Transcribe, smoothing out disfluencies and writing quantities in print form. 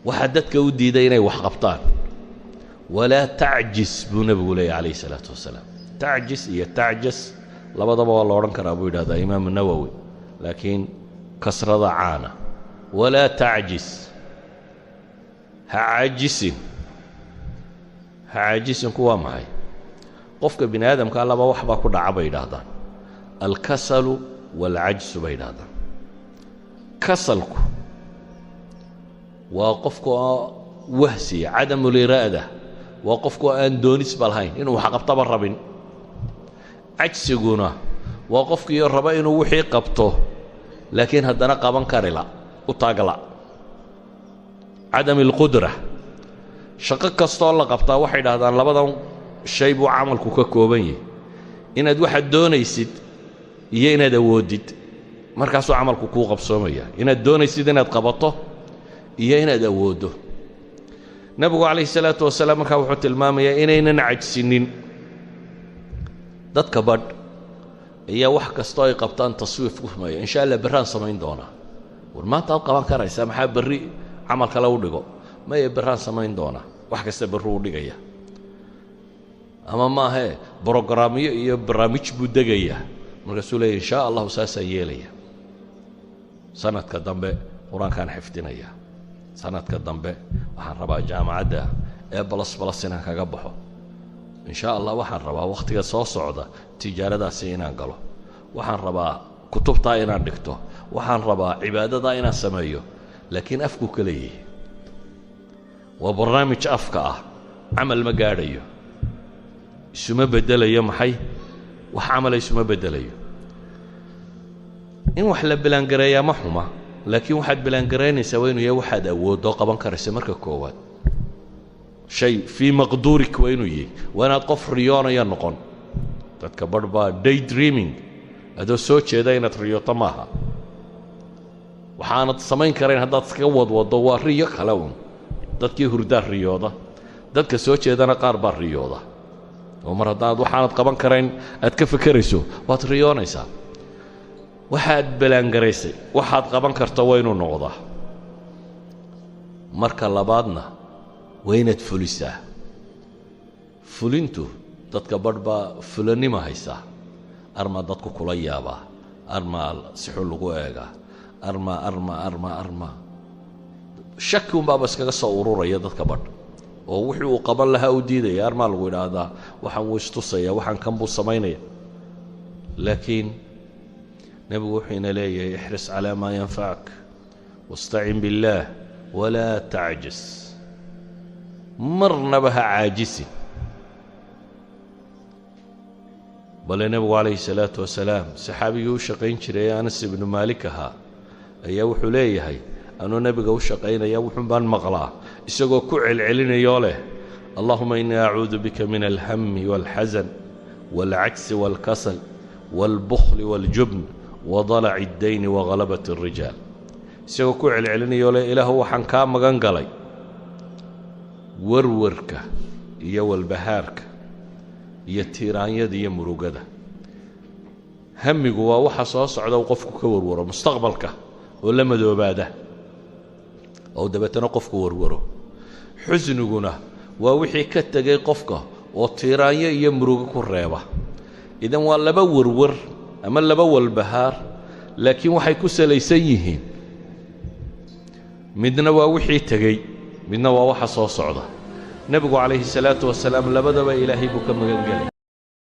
وحدتك ودي ديني وحقبطان ولا تعجز بنبي عليه الصلاة والسلام. تعجز هي تعجز لبضب والله ورنكر أبو هذا إمام النووي لكن كسر عانة. ولا تعجز هعجز كوا معي قفك بن آدم قال لبا وحبا كل عبيد هذا الكسل والعجز بين هذا. كسلك وقفك وهسي عدم الإرادة وقفك أن دونيس بالهين إنه حقبت بالربين. عجزكونا وقفك يربا إنه وحي قبطه لكن هدنا قابن كارلا وطاقلا. عدم القدرة شقق كستو الله قبطه وحيد هذا لبدا شيء بو عملك ككوبن إن أد واحد دونيسيد iyo inaad awoodid markaasuu camalku kuu qabsoomaya inaad doonaysid inaad qabato iyo inaad awoodo. nabigu calayhi salaatu wasalaam markaa wuxuu tilmaamayaa inaynan cajsinin. dadka badh ayaa wax kastoo ay qabtaan taswiif ku sameeya insha allah berraan samayn doonaa. war maanta aad qaban karaysaa maxaa berri camal kale u dhigo maya berraan samayn doonaa wax kasta berru u dhigaya ama maahe brograamyo iyo barnaamij buu degaya markaasuu leeyahay insha allahu saasaa yeelaya. sanadka dambe qur-aankaan xifdinaya sanadka dambe waxaan rabaa jaamacadda ee balas inaan kaga baxo insha allah waxaan rabaa wakhtiga soo socda tijaaradaasi inaan galo waxaan rabaa kutubtaa inaan dhigto waxaan rabaa cibaadadaa inaan sameeyo laakiin afku ka leeyahay waa barnaamij afka ah camal ma gaadhayo isuma bedelayo maxay wax camal isuma bedelayo. in wax la bilaangareeyaa ma xuma laakiin waxaad bilaangareynaysaa waa inuu yahay waxaad awoodoo qaban karaysa marka koowaad shay fii maqduurik waa inuu yahay waa inaad qof riyoonaya noqon. dadka badh baa day dreaming adoo soo jeeda inaad riyooto maaha waxaanad samayn karayn haddaad iskaga wadwado waa riyo kale un. dadkii hurdaa riyooda dadka soo jeedana qaar baa riyooda oo mar haddaad waxaanad qaban karayn aad ka fekerayso waad riyoonaysaa. waxaad balaangaraysay waxaad qaban karto waa inuu noqdaa. marka labaadna waa inaad fulisaa. fulintu dadka badh baa fulanima haysaa armaa dadku kula yaabaa armaa si xun lagu eegaa armaa shaki unbaaba iskaga soo ururaya dadka badh oo wixii uu qaban lahaa u diidaya armaa lagu idhaahdaa waxaan wuu istusaya waxaan kan buu samaynaya. laakiin nebigu wuxuu ina leeyahay ixris calaa maa yanfacak wastacin biاllaah walaa tacjis. marnaba ha caajisin. bale nebigu calayhi salaatu wasalaam saxaabigii u shaqayn jiray anas ibnu maalik ahaa ayaa wuxuu leeyahay anuu nebiga u shaqaynaya wuxuun baan maqlaa isagoo ku celcelinayoo leh allahuma innii acuudu bika min alhami waalxasan waalcajsi waalkasal waalbukhli waaljubn wadalaci اddayni waghalabati الrijaal. isagoo ku celcelinayoo leh ilaahu waxaan kaa magan galay warwarka iyo walbahaarka iyo tiiraanyada iyo murugada. hamigu waa waxa soo socda uu qofku ka warwaro mustaqbalka oo la madoobaada oo dabeetana qofku warwaro. xusniguna waa wixii ka tegay qofka oo tiiraanyo iyo murugo ku reeba. idan waa laba warwar ama laba walbahaar laakiin waxay ku salaysan yihiin midna waa wixii tegey midna waa waxa soo socda. nebigu calayhi salaatu wasalaam labadaba ilaahay buu ka magan galay.